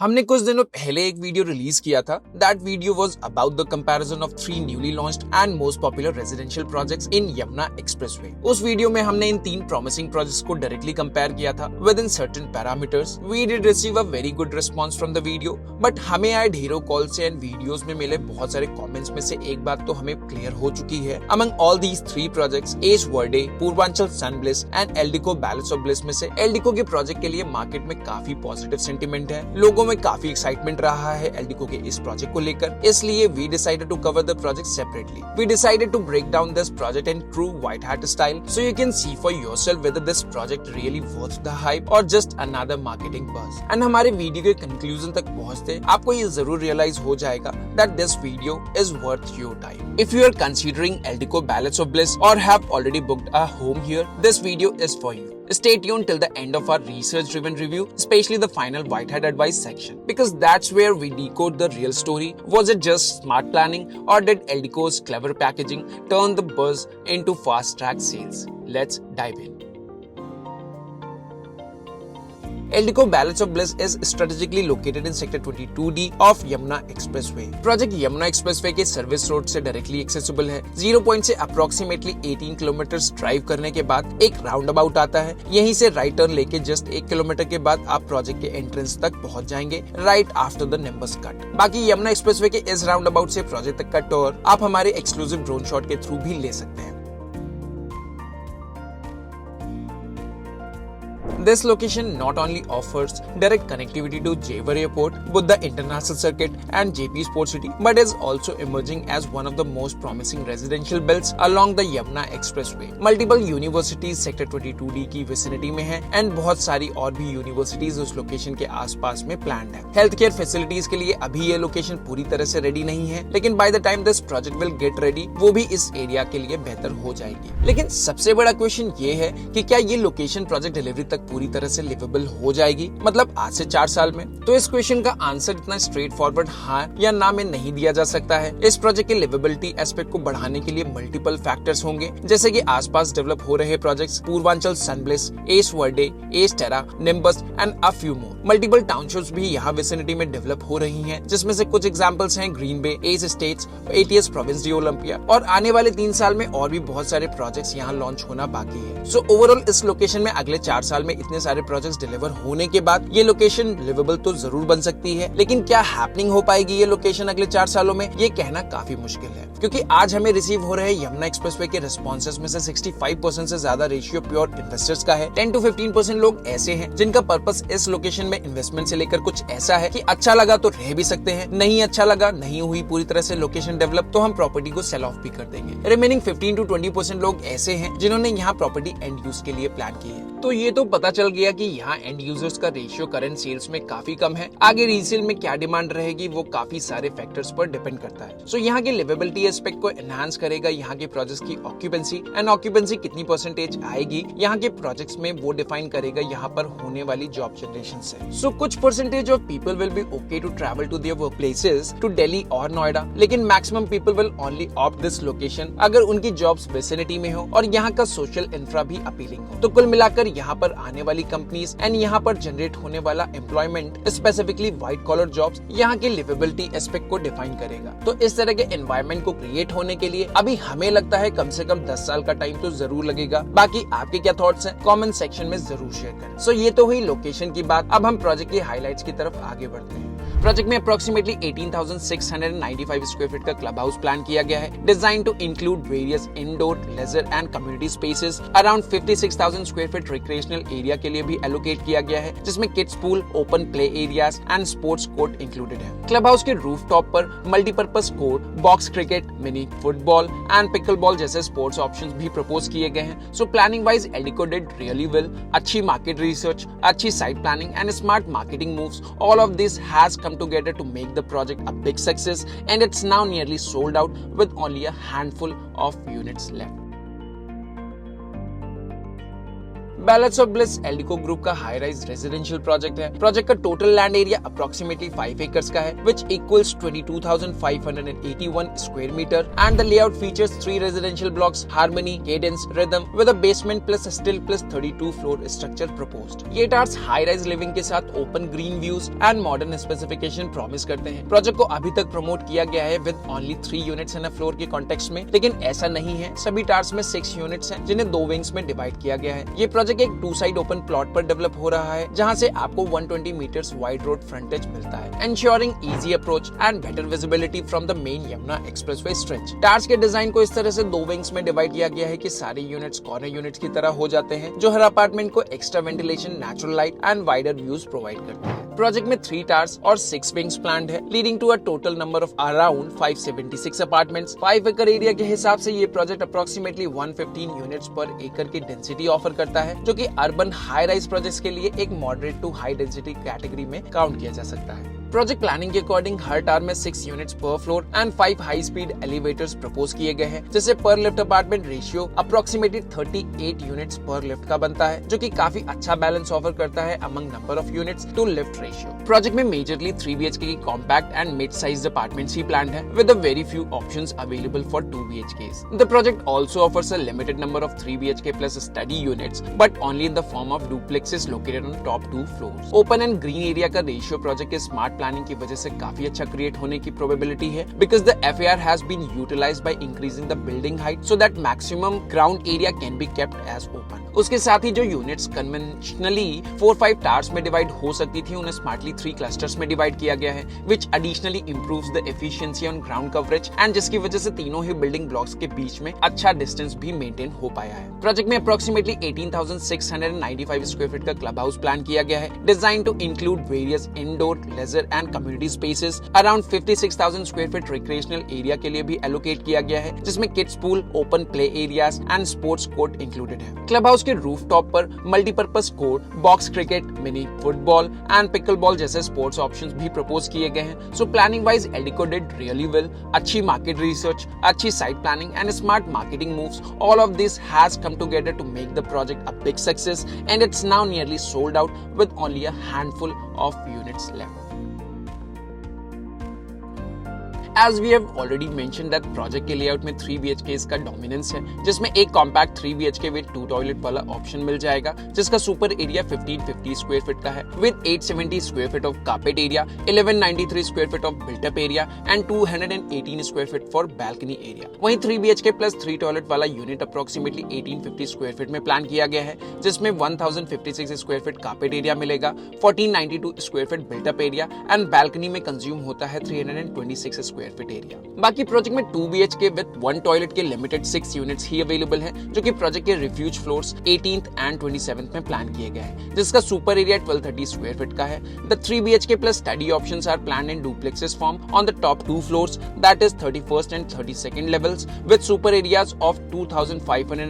हमने कुछ दिनों पहले एक वीडियो रिलीज किया था। That video was about the comparison of 3 newly launched and most popular residential projects in Yamuna expressway. उस वीडियो में हमने इन 3 प्रॉमिसिंग प्रोजेक्ट्स को डायरेक्टली कंपेयर किया था with in certain parameters. We did receive a very good response from the video, but हमें आए ढेरों कॉल्स एंड वीडियोस में मिले बहुत सारे कमेंट्स में से एक बात तो हमें क्लियर हो चुकी है। Among all these 3 projects, Ace Verde, Purvanchal Sun Bliss and Eldeco balance of bliss में से एल्डिको के प्रोजेक्ट के लिए मार्केट में काफी पॉजिटिव सेंटिमेंट है। लोगों में काफी एक्साइटमेंट रहा है एल्डिको के इस प्रोजेक्ट को लेकर, इसलिए we decided to cover the project separately. We decided to break down this project in true white hat style so you can see for yourself whether this project really worth the hype और just another marketing buzz. And हमारे video के conclusion तक पहुंचते आपको ये जरूर realise हो जाएगा that this video is worth your time. If you are considering Eldeco balance of bliss और have already booked a home here, this video is for you. Stay tuned till the end of our research-driven review, especially the final Whitehead advice section, because that's where we decode the real story. Was it just smart planning, or did Eldico's clever packaging turn the buzz into fast-track sales? Let's dive in. Eldico Balance of Bliss is strategically located in Sector 22D of Yamuna Expressway. Project Yamuna expressway के service road से directly accessible है। 0 point से approximately 18 kilometre drive करने के बाद एक round about आता है। यहीं से राइट टर्न लेके जस्ट 1 किलोमीटर के बाद आप प्रोजेक्ट के एंट्रेंस तक पहुंच जाएंगे, right after the nimbus cut. बाकी यमुना एक्सप्रेसवे के इस राउंड अबाउट से प्रोजेक्ट तक का टूर आप हमारे एक्सक्लूसिव ड्रोन शॉट के थ्रू भी ले सकते हैं। This location not only offers direct connectivity to Jewar Airport, Buddha International Circuit and JP Sports City, but is also emerging as one of the most promising residential belts along the Yamuna Expressway. Multiple universities Sector 22D की vicinity में हैं and बहुत सारी और भी universities उस location के आसपास में planned है। Healthcare facilities के लिए अभी ये location पूरी तरह से ready नहीं है, लेकिन by the time this project will get ready, वो भी इस area के लिए बेहतर हो जाएगी। लेकिन सबसे बड़ा question ये है कि क्या ये location project delivery तक पूरी तरह से लिवेबल हो जाएगी, मतलब आज से 4 साल में? तो इस क्वेश्चन का आंसर इतना स्ट्रेट फॉरवर्ड हाँ या ना में नहीं दिया जा सकता है। इस प्रोजेक्ट के लिवेबिलिटी एस्पेक्ट को बढ़ाने के लिए मल्टीपल फैक्टर्स होंगे, जैसे कि आसपास डेवलप हो रहे projects Purvanchal Sun Bliss, Ace Verde, Ace Terra, Nimbus and a few more. Multiple townships भी यहाँ विसिनिटी में डेवलप हो रही हैं, जिसमें से कुछ एग्जांपल्स हैं Green Bay, S States, ATS Province D Olympia, और आने वाले 3 साल में और भी बहुत सारे प्रोजेक्ट्स यहाँ लॉन्च होना बाकी है। सो ओवरऑल इस लोकेशन में अगले 4 साल में इतने सारे प्रोजेक्ट्स डिलीवर होने के बाद ये लोकेशन लिवेबल तो जरूर बन सकती है, लेकिन क्या हैपनिंग हो पाएगी ये लोकेशन अगले 4 सालों में, ये कहना काफी मुश्किल है। क्योंकि आज हमें रिसीव हो रहे यमुना एक्सप्रेसवे के रिस्पॉन्सेस में से 65% से ज्यादा रेशियो प्योर इन्वेस्टर्स का है। 10 to 15% लोग ऐसे हैं जिनका पर्पस इस लोकेशन में इन्वेस्टमेंट से लेकर कुछ ऐसा है कि अच्छा लगा तो रह भी सकते हैं, नहीं अच्छा लगा, नहीं हुई पूरी तरह से लोकेशन डेवलप, तो हम प्रॉपर्टी को सेल ऑफ भी कर देंगे। रिमेनिंग 15 to 20% लोग ऐसे हैं जिन्होंने यहाँ प्रॉपर्टी एंड यूज के लिए प्लान की है। तो ये तो पता चल गया कि यहाँ एंड यूजर्स का रेशियो करंट सेल्स में काफी कम है। आगे रीसेल में क्या डिमांड रहेगी वो काफी सारे फैक्टर्स पर डिपेंड करता है। सो यहाँ के लिवेबिलिटी एस्पेक्ट को एनहांस करेगा यहाँ के प्रोजेक्ट्स की ऑक्यूपेंसी, एंड ऑक्यूपेंसी कितनी परसेंटेज आएगी यहाँ के प्रोजेक्ट्स में वो डिफाइन करेगा यहाँ पर होने वाली जॉब जनरेशन से। सो कुछ percentage of people will be okay to travel to their work places to Delhi और नोएडा, लेकिन maximum people will only opt this location अगर उनकी जॉब्स विसिनिटी में हो और यहाँ का सोशल इंफ्रा भी अपीलिंग हो। तो कुल मिलाकर यहाँ पर आने वाली कंपनीज एंड यहाँ पर जनरेट होने वाला employment, specifically white collar jobs, यहाँ के लिवेबिलिटी एस्पेक्ट को डिफाइन करेगा। तो इस तरह के एनवायरनमेंट को क्रिएट होने के लिए अभी हमें लगता है कम से कम 10 साल का टाइम तो जरूर लगेगा। बाकी आपके क्या थॉट्स हैं कमेंट सेक्शन में जरूर शेयर करें। सो ये तो हुई लोकेशन की बात। अब हम प्रोजेक्ट की हाइलाइट्स की तरफ आगे बढ़ते हैं। प्रोजेक्ट में अप्रोक्सीमेटली 18,695 स्क्वायर फीट का क्लब हाउस प्लान किया गया है, design to include various indoor, leisure and community spaces. Around 56,000 square feet recreational area के लिए भी एलोकेट किया गया है, जिसमें kids pool, open play areas and sports court included है। क्लब हाउस के रूफ टॉप पर multipurpose court, box cricket, mini football and pickle ball जैसे स्पोर्ट्स ऑप्शंस भी प्रपोज किए गए हैं। So planning wise Eldeco did really well. अच्छी market research, अच्छी site planning and smart marketing moves, all of this has come together to make the project a big success, and it's now nearly sold out with only a handful of units left. Balance of bliss Eldeco group का high rise residential project है। Project का total land area approximately 5 acres का है, which equals 22,581 square meter, and the layout features 3 residential blocks, Harmony, Cadence, Rhythm, with a basement plus still plus 32 floor structure proposed. ये towers high rise living के साथ open green views and modern specification promise करते हैं। Project को अभी तक promote किया गया है with only 3 units in a floor के कॉन्टेक्स्ट में, लेकिन ऐसा नहीं है। सभी टावर्स में 6 यूनिट्स हैं जिन्हें 2 विंग्स में डिवाइड किया गया है। ये प्रोजेक्ट एक 2 साइड ओपन प्लॉट पर डेवलप हो रहा है, जहां से आपको 120 मीटर्स वाइड रोड फ्रंटेज मिलता है, ensuring easy approach and better visibility from the main Yamuna Expressway stretch. Towers के डिजाइन को इस तरह से 2 विंग्स में डिवाइड किया गया है कि सारे यूनिट्स कॉर्नर यूनिट्स की तरह हो जाते हैं, जो हर अपार्टमेंट को extra ventilation, natural light and wider views provide करते हैं। प्रोजेक्ट में 3 टावर्स और 6 विंग्स प्लान्ड है, leading to a total number of around 576 apartments. 5 एकड़ एरिया के हिसाब से ये प्रोजेक्ट अप्रोक्सीमेटली 115 यूनिट्स पर एकड़ की डेंसिटी ऑफर करता है, जो कि अर्बन हाई राइज प्रोजेक्ट्स के लिए एक moderate to high density category में काउंट किया जा सकता है। प्रोजेक्ट प्लानिंग के अकॉर्डिंग हर टावर में 6 units per floor and 5 high speed elevators propose किए गए हैं, जिससे per lift apartment ratio approximately 38 units per lift का बनता है, जो कि काफी अच्छा बैलेंस ऑफर करता है among number of units to lift ratio. Project में मेजरली 3 BHK की compact and mid size apartments ही प्लान्ड है, with a very few options available for 2 BHKs. The project also offers a limited number of 3 BHK plus study units, but only in the form of duplexes located on top 2 floors. Open and green area का ratio project के smart planning की वजह से काफी अच्छा create होने की probability है, because the FAR has been utilized by increasing the building height so that maximum ground area can be kept as open. उसके साथ ही जो यूनिट्स कन्वेंशनली 4-5 टावर्स में डिवाइड हो सकती थी, उन्हें स्मार्टली 3 क्लस्टर्स में डिवाइड किया गया है, which additionally improves the efficiency on ground coverage, and जिसकी वजह से तीनों ही बिल्डिंग ब्लॉक्स के बीच में अच्छा डिस्टेंस भी मेंटेन हो पाया है। प्रोजेक्ट में अप्रोक्सीमेटली 18,695 स्क्वायर फीट का क्लब हाउस प्लान किया गया है, design to include various indoor, leisure and community spaces. Around 56,000 square feet recreational area के लिए भी एलोकेट किया गया है, जिसमें kids pool, open play areas and sports court included है। क्लब हाउस के रूफटॉप पर multipurpose court, box cricket, mini football and pickle ball जैसे स्पोर्ट्स ऑप्शंस भी प्रपोज किए गए हैं। So planning wise Eldeco did really well. अच्छी मार्केट रिसर्च, अच्छी site planning and smart marketing moves, all of this has come together to make the project a big success, and it's now nearly sold out with only a handful of units left. As we have already mentioned that project के layout में 3 BHK का dominance है, जिसमें एक compact 3 BHK with 2 toilet वाला option मिल जाएगा, जिसका super area 1550 square feet का है, with 870 square feet of carpet area, 1193 square feet of built up area and 218 square feet for balcony area. वहीं 3 BHK प्लस 3 टॉयलेट वाला यूनिट अप्रोक्सीमेटली 1850 स्क्वायर फीट में plan किया गया है, जिसमें 1056 स्क्वायर फीट कार्पेट एरिया मिलेगा, 1492 square feet built up area and balcony में consume होता है 326 स्क्वायर फीट एरिया। बाकी प्रोजेक्ट में 2 BHK विद 1 टॉयलेट के लिमिटेड 6 यूनिट्स ही अवेलेबल हैं, जो कि प्रोजेक्ट के refuse floors 18th and 27th में प्लान किए गए हैं, जिसका सुपर एरिया 1230 स्क्वायर फीट का है। The 3 BHK plus study options are planned in duplexes form on the top 2 floors, that is 31st and 32nd levels, with super areas of 2550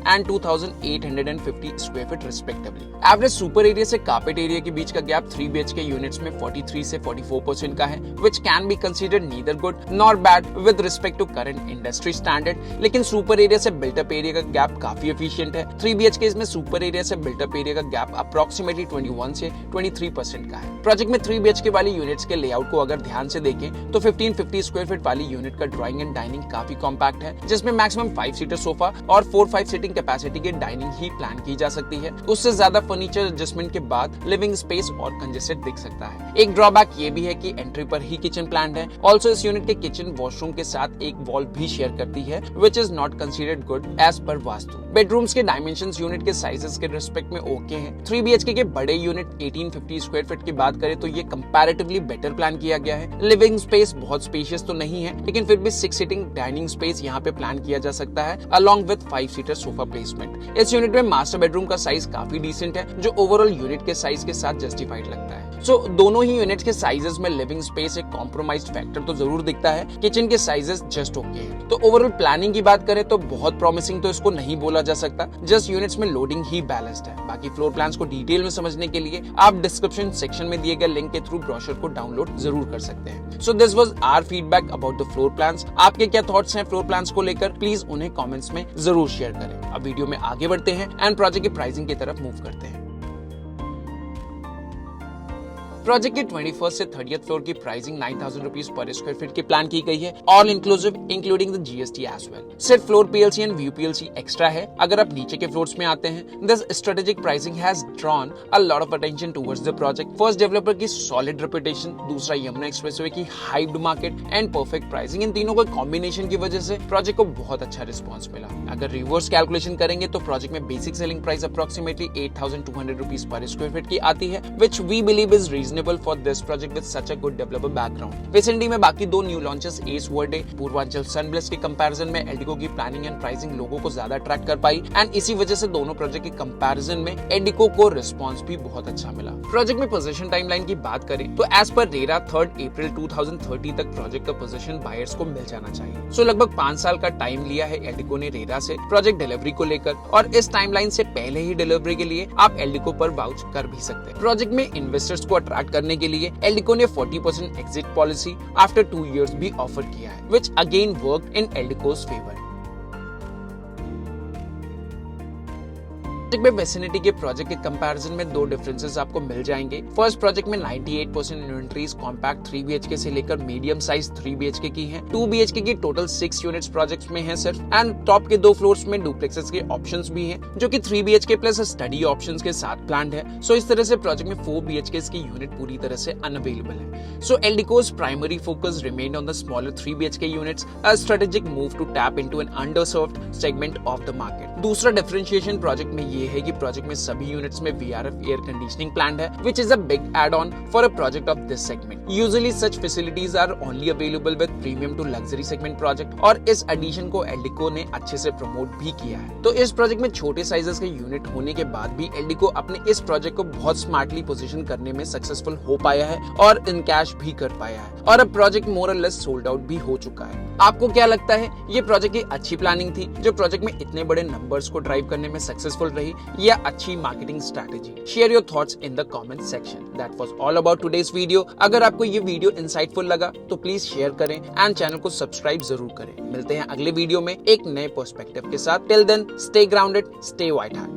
and 2850 square feet respectively. Average super area से carpet area के बीच का gap 3 BHK units में 43 से 44% का है, which can be considered neither good nor bad with respect to current industry standard, लेकिन super area से बिल्टअप एरिया का गैप काफी एफिशिएंट है। 3 BHK में सुपर एरिया से बिल्टअप एरिया का गैप अप्रोक्सीमेटली 21 से 23% का है। प्रोजेक्ट में 3 BHK वाली यूनिट्स के लेआउट को अगर ध्यान से देखें तो 1550 स्क्वायर फीट वाली यूनिट का ड्राइंग एंड डाइनिंग काफी कॉम्पैक्ट है, जिसमें मैक्सिमम 5 सीटर सोफा और 4-5 सीटिंग कैपेसिटी के डाइनिंग ही प्लान की जा सकती है। उससे ज्यादा फर्नीचर एडजस्टमेंट के बाद लिविंग स्पेस और कंजेस्टेड दिख सकता है। एक ड्रॉबैक ये भी है कि एंट्री पर ही किचन प्लान है। ऑल्सो इस यूनिट के किचन वॉशरूम के साथ एक वॉल भी शेयर करती है, which is not considered good as per vastu. Bedrooms के डायमेंशंस यूनिट के साइजेस के रिस्पेक्ट में ओके हैं। 3 BHK के बड़े यूनिट 1850 स्क्वायर फीट की बात करें तो ये कंपैरेटिवली बेटर प्लान किया गया है। लिविंग स्पेस बहुत स्पेशियस तो नहीं है, लेकिन फिर भी 6 सीटिंग डाइनिंग स्पेस यहाँ पे प्लान किया जा सकता है, along with 5 seater sofa placement. इस यूनिट में मास्टर बेडरूम का साइज काफी डिसेंट है, जो ओवरऑल यूनिट के साइज के साथ जस्टिफाइड लगता है। सो दोनों ही यूनिट के साइजेस में लिविंग स्पेस एक कॉम्प्रोमाइज्ड फैक्टर तो जरूर दिखता है, किचन के साइजेस जस्ट ओके हैं। तो ओवरऑल प्लानिंग की बात करें तो बहुत प्रॉमिसिंग तो इसको नहीं बोला जा सकता, जस्ट यूनिट्स में लोडिंग ही बैलेंस्ड है। बाकी फ्लोर प्लान्स को डिटेल में समझने के लिए आप डिस्क्रिप्शन सेक्शन में दिए गए लिंक के थ्रू ब्रोशर को डाउनलोड जरूर कर सकते हैं। So this was our feedback about the floor plans. आपके क्या थॉट्स हैं फ्लोर प्लान्स को लेकर, प्लीज उन्हें कमेंट्स में जरूर शेयर करें। अब वीडियो में आगे बढ़ते हैं एंड प्रोजेक्ट की प्राइसिंग की तरफ मूव करते हैं। प्रोजेक्ट की 21st से 30th फ्लोर की प्राइसिंग 9,000 रुपीज पर स्क्वायर फीट की प्लान की गई है, all inclusive including the GST as well. सिर्फ floor PLC and view PLC extra है। अगर आप नीचे के फ्लोर्स में आते हैं, this strategic pricing has drawn a lot of attention towards the project. First, developer की सॉलिड रेपुटेशन, दूसरा यमुना एक्सप्रेसवे की hyped market and perfect pricing. इन तीनों के कॉम्बिनेशन की वजह से प्रोजेक्ट को बहुत अच्छा रिस्पॉन्स मिला। अगर रिवर्स कैलकुलेशन करेंगे तो प्रोजेक्ट में basic selling price approximately 8,200 rupees पर स्क्वायर फीट की आती है, which we believe is reasonable for this project with such a good developer background. Vicinity में बाकी दो new launches Ace Verde, Purvanchal Sunbliss के कंपैरिजन में एडिको की प्लानिंग एंड प्राइसिंग लोगों को ज्यादा अट्रैक्ट कर पाई एंड इसी वजह से दोनों प्रोजेक्ट के कंपैरिजन में एडिको को रिस्पांस भी बहुत अच्छा मिला। प्रोजेक्ट में पोजीशन टाइमलाइन की बात करें तो एज पर रेरा 3 अप्रैल 2030 तक प्रोजेक्ट का पोजीशन बायर्स को मिल जाना चाहिए। सो लगभग 5 साल का टाइम लिया है एडिको ने रेरा से प्रोजेक्ट डिलीवरी को लेकर, और इस टाइमलाइन से पहले ही डिलीवरी के लिए आप एडिको पर वाउच कर भी सकते हैं। प्रोजेक्ट में इन्वेस्टर्स को अट्रैक्ट करने के लिए एल्डिको ने 40% एग्जिट पॉलिसी आफ्टर 2 years भी ऑफर किया है, which again worked in एल्डिको's favor। Project में विसिनिटी के प्रोजेक्ट के कंपैरिजन में दो डिफरेंसेस आपको मिल जाएंगे। फर्स्ट, प्रोजेक्ट में 98% इन्वेंटरीज कॉम्पैक्ट 3 BHK से लेकर मीडियम साइज 3 BHK की हैं। 2 BHK की टोटल 6 यूनिट्स प्रोजेक्ट में हैं सिर्फ, एंड टॉप के 2 फ्लोर्स में डुप्लेक्सेस के ऑप्शंस भी हैं, जो कि 3 BHK प्लस स्टडी ऑप्शंस के साथ प्लान्ड है। सो इस तरह से प्रोजेक्ट में 4 BHK की यूनिट पूरी तरह से अनअवेलेबल है। So Eldeco's primary focus remained on the smaller 3 BHK units, a strategic move to tap into an underserved segment of the market. दूसरा डिफरेंशिएशन प्रोजेक्ट में ये है कि प्रोजेक्ट में सभी यूनिट्स में VRF एयर कंडीशनिंग प्लान्ड है, which is a big add-on for a project of this segment. Usually such facilities are only available with premium to luxury segment project, और इस एडिशन को एल्डिको ने अच्छे से प्रमोट भी किया है। तो इस प्रोजेक्ट में छोटे साइजेस के यूनिट होने के बाद भी एल्डिको अपने इस प्रोजेक्ट को बहुत स्मार्टली पोजीशन करने में सक्सेसफुल हो पाया है और इन कैश भी कर पाया है, और अब प्रोजेक्ट मोर और लेस सोल्ड आउट भी हो चुका है। आपको क्या लगता है, ये प्रोजेक्ट की अच्छी प्लानिंग थी जो प्रोजेक्ट में इतने बड़े नंबर्स को ड्राइव करने में सक्सेसफुल रही, या अच्छी marketing strategy? Share your thoughts in the comment section. That was all about today's video. अगर आपको ये वीडियो इंसाइटफुल लगा तो प्लीज शेयर करें एंड चैनल को सब्सक्राइब जरूर करें। मिलते हैं अगले वीडियो में एक नए पर्सपेक्टिव के साथ। Till then, stay grounded, stay white heart.